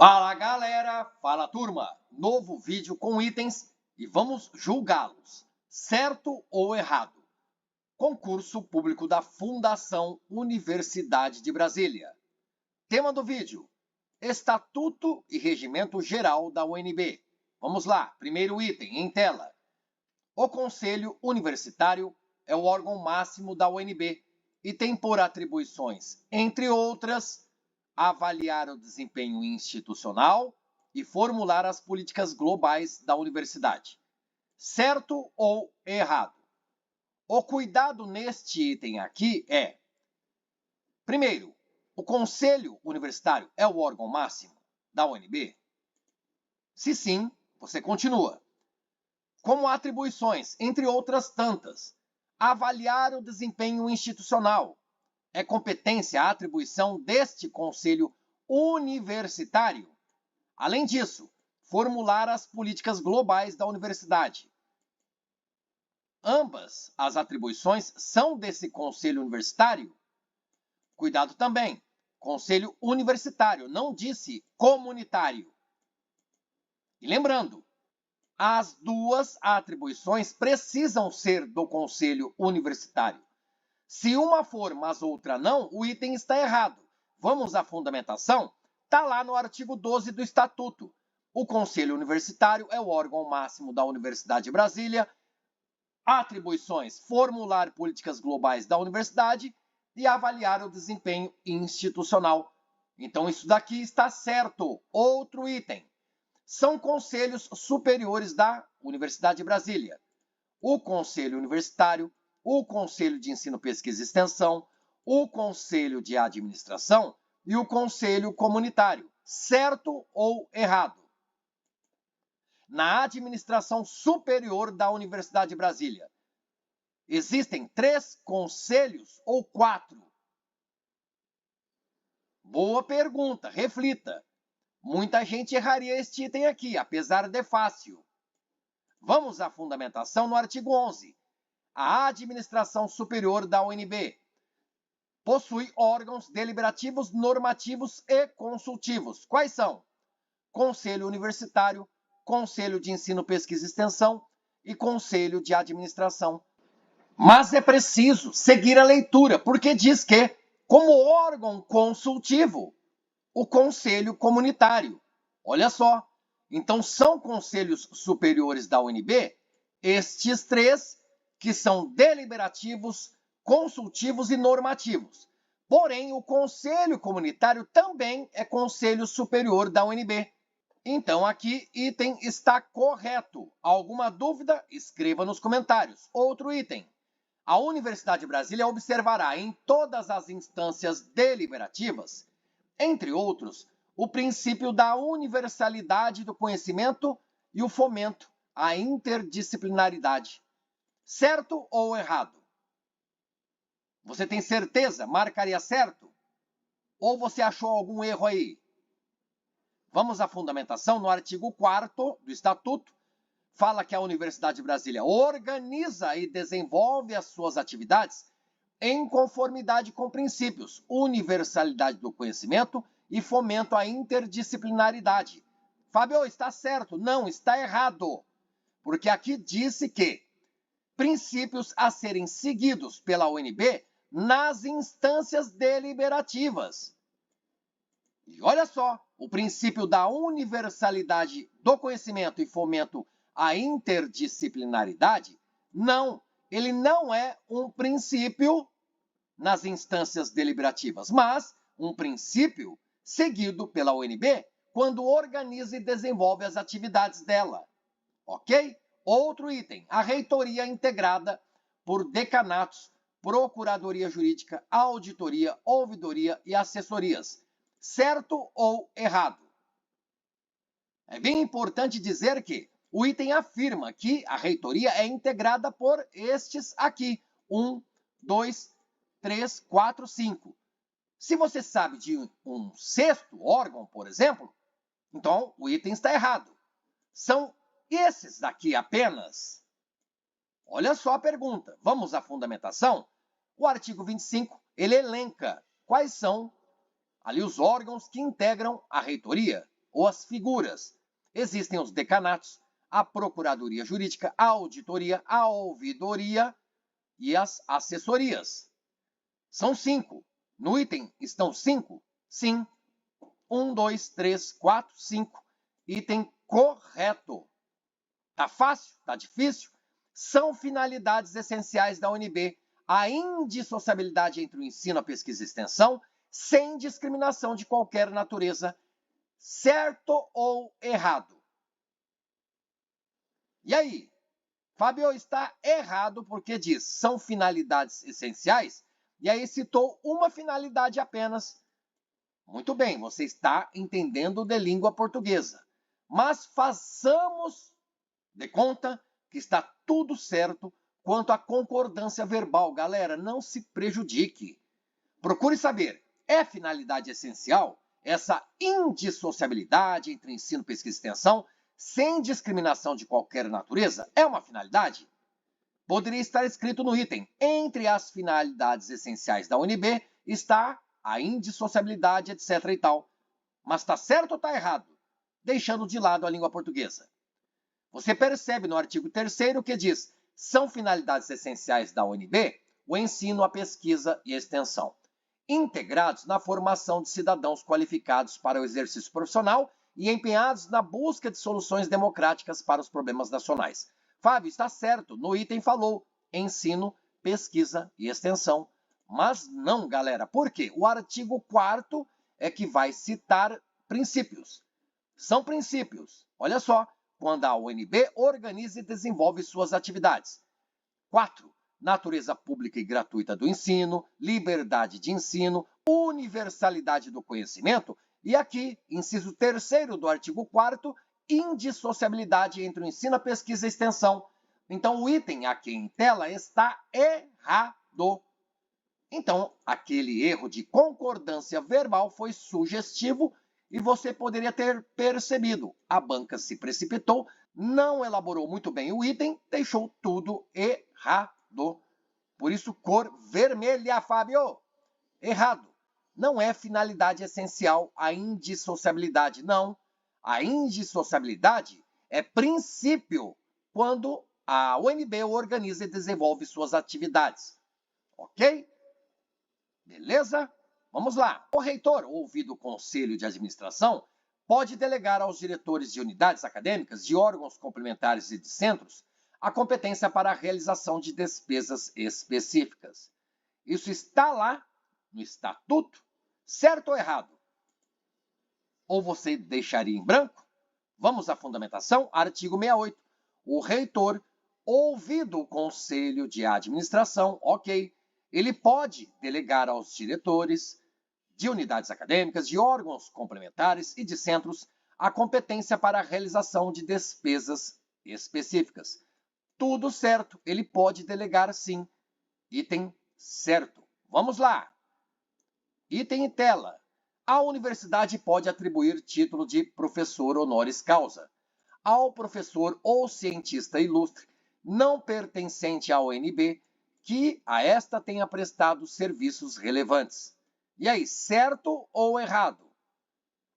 Fala galera, fala turma, novo vídeo com itens e vamos julgá-los, certo ou errado. Concurso público da Fundação Universidade de Brasília. Tema do vídeo, Estatuto e Regimento Geral da UNB. Vamos lá, primeiro item em tela. O Conselho Universitário é o órgão máximo da UNB e tem por atribuições, entre outras, avaliar o desempenho institucional e formular as políticas globais da universidade. Certo ou errado? O cuidado neste item aqui é: primeiro, o Conselho Universitário é o órgão máximo da UNB? Se sim, você continua. Como atribuições, entre outras tantas, avaliar o desempenho institucional. É competência a atribuição deste Conselho Universitário. Além disso, formular as políticas globais da universidade. Ambas as atribuições são desse Conselho Universitário? Cuidado também, Conselho Universitário, não disse comunitário. E lembrando, as duas atribuições precisam ser do Conselho Universitário. Se uma for, mas outra não, o item está errado. Vamos à fundamentação? Está lá no artigo 12 do Estatuto. O Conselho Universitário é o órgão máximo da Universidade de Brasília. Atribuições: formular políticas globais da universidade e avaliar o desempenho institucional. Então, isso daqui está certo. Outro item. São conselhos superiores da Universidade de Brasília. O Conselho Universitário, o Conselho de Ensino, Pesquisa e Extensão, o Conselho de Administração e o Conselho Comunitário. Certo ou errado? Na administração superior da Universidade de Brasília, existem 3 conselhos ou 4? Boa pergunta, reflita. Muita gente erraria este item aqui, apesar de fácil. Vamos à fundamentação no artigo 11. A administração superior da UNB possui órgãos deliberativos, normativos e consultivos. Quais são? Conselho Universitário, Conselho de Ensino, Pesquisa e Extensão e Conselho de Administração. Mas é preciso seguir a leitura, porque diz que, como órgão consultivo, o Conselho Comunitário. Olha só, então são conselhos superiores da UNB, estes 3 que são deliberativos, consultivos e normativos. Porém, o Conselho Comunitário também é conselho superior da UNB. Então, aqui, item está correto. Alguma dúvida? Escreva nos comentários. Outro item. A Universidade de Brasília observará em todas as instâncias deliberativas, entre outros, o princípio da universalidade do conhecimento e o fomento à interdisciplinaridade. Certo ou errado? Você tem certeza? Marcaria certo? Ou você achou algum erro aí? Vamos à fundamentação no artigo 4º do Estatuto. Fala que a Universidade de Brasília organiza e desenvolve as suas atividades em conformidade com princípios, universalidade do conhecimento e fomento à interdisciplinaridade. Fábio, está certo? Não, está errado. Porque aqui disse que princípios a serem seguidos pela UNB nas instâncias deliberativas. E olha só, o princípio da universalidade do conhecimento e fomento à interdisciplinaridade, não, ele não é um princípio nas instâncias deliberativas, mas um princípio seguido pela UNB quando organiza e desenvolve as atividades dela. Ok? Outro item, a reitoria integrada por decanatos, procuradoria jurídica, auditoria, ouvidoria e assessorias. Certo ou errado? É bem importante dizer que o item afirma que a reitoria é integrada por estes aqui. 1, 2, 3, 4, 5. Se você sabe de um 6º órgão, por exemplo, então o item está errado. São esses daqui apenas. Olha só a pergunta. Vamos à fundamentação? O artigo 25, ele elenca quais são ali os órgãos que integram a reitoria. ou as figuras. Existem os decanatos, a procuradoria jurídica, a auditoria, a ouvidoria e as assessorias. São 5. No item estão 5? Sim. 1, 2, 3, 4, 5. Item correto. Tá fácil? Tá difícil? São finalidades essenciais da UNB a indissociabilidade entre o ensino, a pesquisa e extensão, sem discriminação de qualquer natureza, certo ou errado? E aí? Fábio está errado porque diz são finalidades essenciais e aí citou uma finalidade apenas. Muito bem, você está entendendo de língua portuguesa. Mas façamos de conta que está tudo certo quanto à concordância verbal. Galera, não se prejudique. Procure saber, é finalidade essencial essa indissociabilidade entre ensino, pesquisa e extensão, sem discriminação de qualquer natureza? É uma finalidade? Poderia estar escrito no item, entre as finalidades essenciais da UNB está a indissociabilidade, etc. e tal. Mas está certo ou está errado? Deixando de lado a língua portuguesa. Você percebe no artigo 3º que diz, são finalidades essenciais da UNB o ensino, a pesquisa e a extensão, integrados na formação de cidadãos qualificados para o exercício profissional e empenhados na busca de soluções democráticas para os problemas nacionais. Fábio, está certo, no item falou ensino, pesquisa e extensão. Mas não, galera, por quê? O artigo 4º é que vai citar princípios. São princípios, olha só, quando a UNB organiza e desenvolve suas atividades. 4. Natureza pública e gratuita do ensino, liberdade de ensino, universalidade do conhecimento e aqui, inciso 3º do artigo 4º, indissociabilidade entre o ensino, a pesquisa e a extensão. Então, o item aqui em tela está errado. Então, aquele erro de concordância verbal foi sugestivo e você poderia ter percebido. A banca se precipitou, não elaborou muito bem o item, deixou tudo errado. Por isso, cor vermelha, Fábio. Errado. Não é finalidade essencial a indissociabilidade, não. A indissociabilidade é princípio quando a UNB organiza e desenvolve suas atividades. Ok? Beleza? Vamos lá. O reitor, ouvido o conselho de administração, pode delegar aos diretores de unidades acadêmicas, de órgãos complementares e de centros, a competência para a realização de despesas específicas. Isso está lá no estatuto, certo ou errado? Ou você deixaria em branco? Vamos à fundamentação, artigo 68. O reitor, ouvido o conselho de administração, ok, ele pode delegar aos diretores de unidades acadêmicas, de órgãos complementares e de centros a competência para a realização de despesas específicas. Tudo certo, ele pode delegar sim. Item certo. Vamos lá. Item em tela. A universidade pode atribuir título de professor honoris causa ao professor ou cientista ilustre não pertencente à UNB que a esta tenha prestado serviços relevantes. E aí, certo ou errado?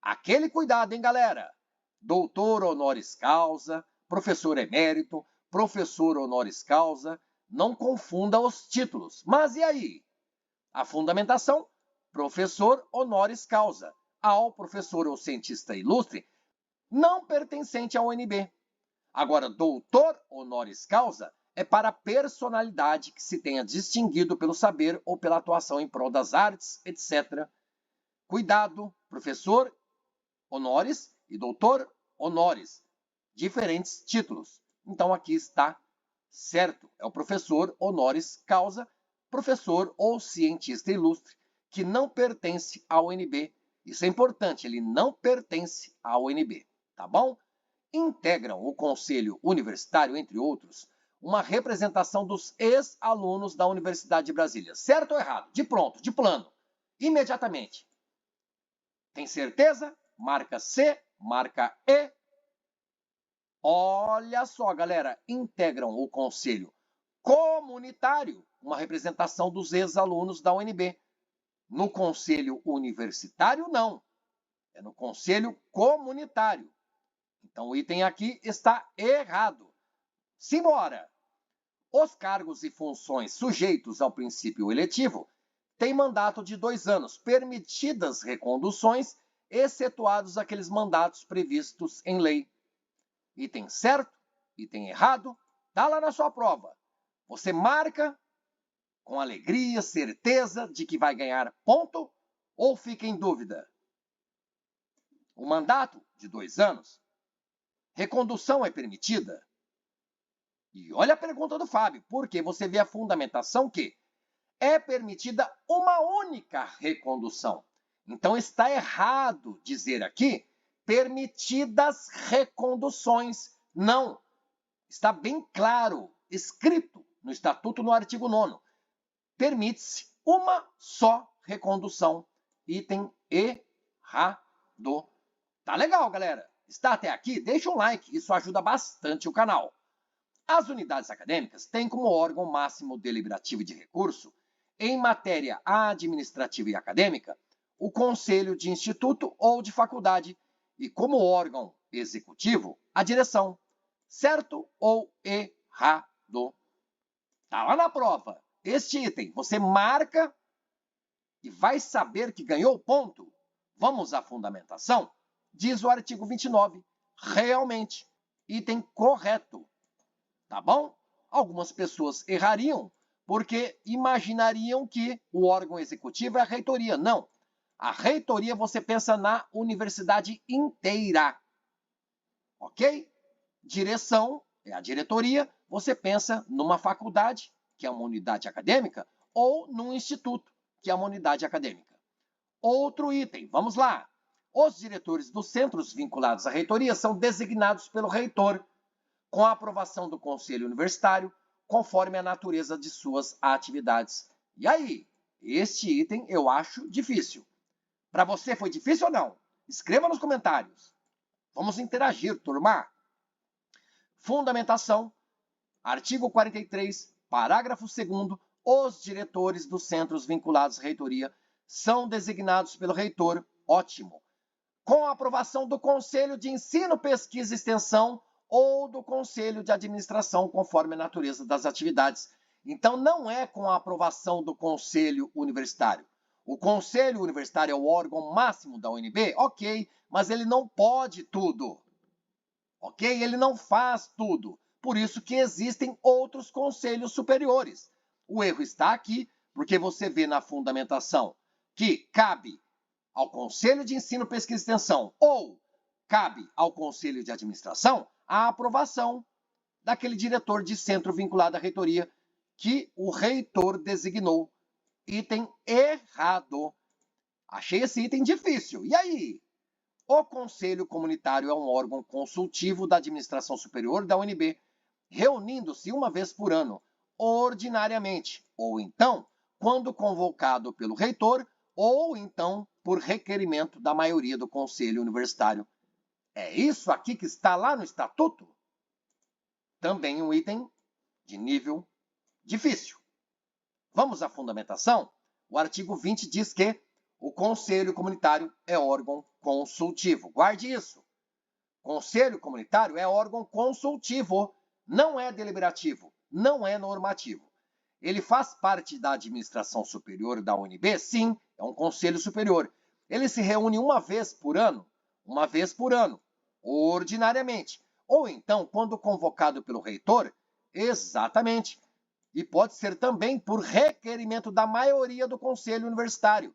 Aquele cuidado, hein, galera? Doutor honoris causa, professor emérito, professor honoris causa, não confunda os títulos. Mas e aí? A fundamentação, professor honoris causa, ao professor ou cientista ilustre não pertencente à UNB. Agora, doutor honoris causa é para a personalidade que se tenha distinguido pelo saber ou pela atuação em prol das artes, etc. Cuidado, professor honoris e doutor honoris, diferentes títulos. Então, aqui está certo, é o professor honoris causa, professor ou cientista ilustre, que não pertence à UNB. Isso é importante, ele não pertence à UNB, tá bom? Integram o Conselho Universitário, entre outros, uma representação dos ex-alunos da Universidade de Brasília. Certo ou errado? De pronto, de plano, imediatamente. Tem certeza? Marca C, marca E. Olha só, galera, integram o Conselho Comunitário, uma representação dos ex-alunos da UNB. No Conselho Universitário, não. É no conselho comunitário. Então, o item aqui está errado. Simbora! Os cargos e funções sujeitos ao princípio eletivo têm mandato de 2 anos, permitidas reconduções, excetuados aqueles mandatos previstos em lei. Item certo, item errado, está lá na sua prova. Você marca com alegria, certeza de que vai ganhar ponto ou fica em dúvida? O mandato de 2 anos. Recondução é permitida? E olha a pergunta do Fábio, porque você vê a fundamentação que é permitida uma única recondução. Então está errado dizer aqui permitidas reconduções. Não. Está bem claro, escrito no Estatuto, no artigo 9º. Permite-se uma só recondução. Item errado. Tá legal, galera? Está até aqui? Deixa um like, isso ajuda bastante o canal. As unidades acadêmicas têm como órgão máximo deliberativo de recurso, em matéria administrativa e acadêmica, o conselho de instituto ou de faculdade, e como órgão executivo, a direção. Certo ou errado? Tá lá na prova. Este item você marca e vai saber que ganhou ponto. Vamos à fundamentação? Diz o artigo 29. Realmente, item correto. Tá bom? Algumas pessoas errariam porque imaginariam que o órgão executivo é a reitoria. Não. A reitoria você pensa na universidade inteira. Ok? Direção é a diretoria. Você pensa numa faculdade, que é uma unidade acadêmica, ou num instituto, que é uma unidade acadêmica. Outro item, vamos lá. Os diretores dos centros vinculados à reitoria são designados pelo reitor, com a aprovação do conselho universitário, conforme a natureza de suas atividades. E aí? Este item eu acho difícil. Para você foi difícil ou não? Escreva nos comentários. Vamos interagir, turma. Fundamentação. Artigo 43, parágrafo 2º. Os diretores dos centros vinculados à reitoria são designados pelo reitor. Ótimo. Com a aprovação do Conselho de Ensino, Pesquisa e Extensão ou do Conselho de Administração, conforme a natureza das atividades. Então, não é com a aprovação do Conselho Universitário. O Conselho Universitário é o órgão máximo da UNB? Ok, mas ele não pode tudo. Ok? Ele não faz tudo. Por isso que existem outros conselhos superiores. O erro está aqui, porque você vê na fundamentação que cabe ao Conselho de Ensino, Pesquisa e Extensão ou cabe ao Conselho de Administração a aprovação daquele diretor de centro vinculado à reitoria que o reitor designou. Item errado. Achei esse item difícil. E aí? O Conselho Comunitário é um órgão consultivo da administração superior da UNB, reunindo-se uma vez por ano, ordinariamente, ou então, quando convocado pelo reitor, ou então por requerimento da maioria do Conselho Universitário. É isso aqui que está lá no Estatuto? Também um item de nível difícil. Vamos à fundamentação? O artigo 20 diz que o Conselho Comunitário é órgão consultivo. Guarde isso. Conselho Comunitário é órgão consultivo, não é deliberativo, não é normativo. Ele faz parte da administração superior da UNB? Sim, é um conselho superior. Ele se reúne uma vez por ano, ordinariamente. Ou então, quando convocado pelo reitor, exatamente. E pode ser também por requerimento da maioria do conselho universitário.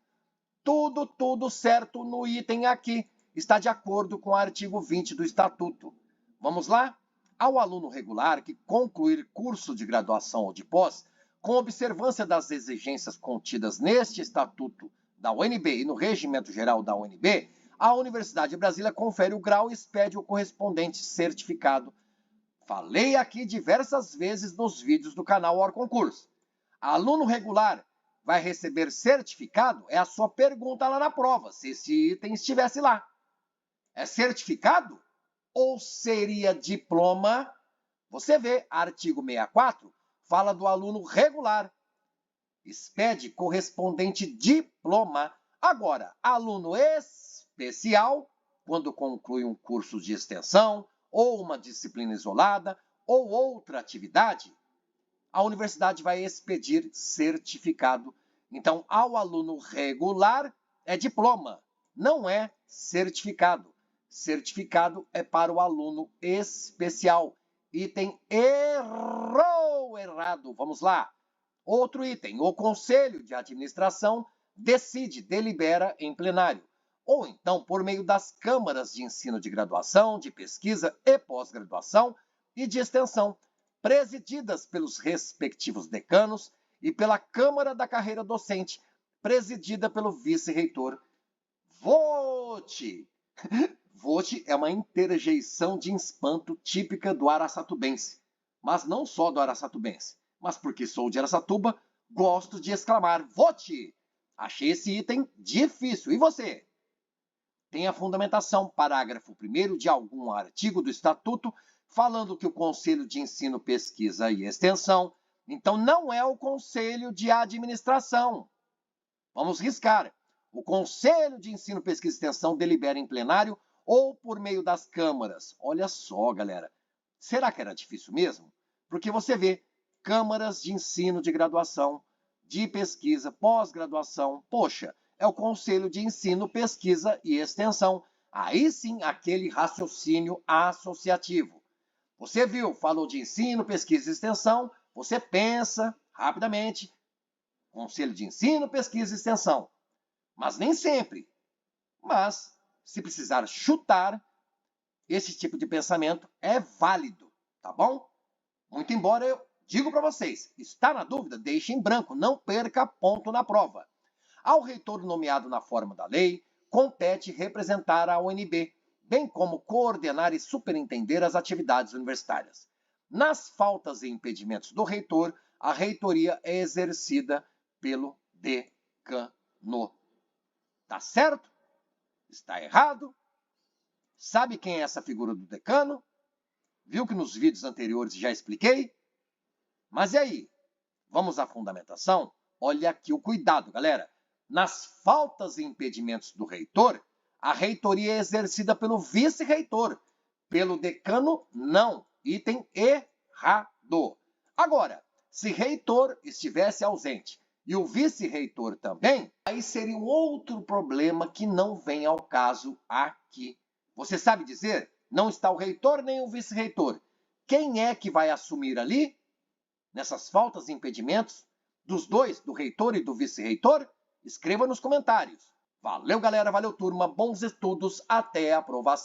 Tudo certo no item aqui. Está de acordo com o artigo 20 do Estatuto. Vamos lá? Ao aluno regular que concluir curso de graduação ou de pós, com observância das exigências contidas neste Estatuto da UNB e no Regimento Geral da UNB, a Universidade de Brasília confere o grau e expede o correspondente certificado. Falei aqui diversas vezes nos vídeos do canal OrConcurso. Aluno regular vai receber certificado? É a sua pergunta lá na prova, se esse item estivesse lá. É certificado ou seria diploma? Você vê, artigo 64, fala do aluno regular. Expede correspondente diploma. Agora, aluno especial especial, quando conclui um curso de extensão, ou uma disciplina isolada, ou outra atividade, a universidade vai expedir certificado. Então, ao aluno regular, é diploma, não é certificado. Certificado é para o aluno especial. Item errado. Vamos lá. Outro item. O Conselho de Administração decide, delibera em plenário. Ou então, por meio das câmaras de ensino de graduação, de pesquisa e pós-graduação e de extensão, presididas pelos respectivos decanos e pela Câmara da Carreira Docente, presidida pelo vice-reitor. Vote! Vote é uma interjeição de espanto típica do araçatubense. Mas não só do araçatubense, mas porque sou de Araçatuba, gosto de exclamar vote! Achei esse item difícil. E você? Tem a fundamentação, parágrafo 1º de algum artigo do Estatuto, falando que o Conselho de Ensino, Pesquisa e Extensão, então não é o Conselho de Administração. Vamos riscar. O Conselho de Ensino, Pesquisa e Extensão delibera em plenário ou por meio das câmaras. Olha só, galera. Será que era difícil mesmo? Porque você vê câmaras de ensino de graduação, de pesquisa, pós-graduação. Poxa, é o Conselho de Ensino, Pesquisa e Extensão. Aí sim, aquele raciocínio associativo. Você viu, falou de ensino, pesquisa e extensão, você pensa rapidamente, Conselho de Ensino, Pesquisa e Extensão. Mas nem sempre. Mas, se precisar chutar, esse tipo de pensamento é válido, tá bom? Muito embora eu digo para vocês, está na dúvida? Deixe em branco, não perca ponto na prova. Ao reitor nomeado na forma da lei, compete representar a UNB, bem como coordenar e superintender as atividades universitárias. Nas faltas e impedimentos do reitor, a reitoria é exercida pelo decano. Tá certo? Está errado? Sabe quem é essa figura do decano? Viu que nos vídeos anteriores já expliquei? Mas e aí? Vamos à fundamentação? Olha aqui o cuidado, galera. Nas faltas e impedimentos do reitor, a reitoria é exercida pelo vice-reitor. Pelo decano, não. Item errado. Agora, se reitor estivesse ausente e o vice-reitor também, aí seria um outro problema que não vem ao caso aqui. Você sabe dizer? Não está o reitor nem o vice-reitor. Quem é que vai assumir ali, nessas faltas e impedimentos, dos dois, do reitor e do vice-reitor? Escreva nos comentários. Valeu, galera. Valeu, turma. Bons estudos. Até a aprovação.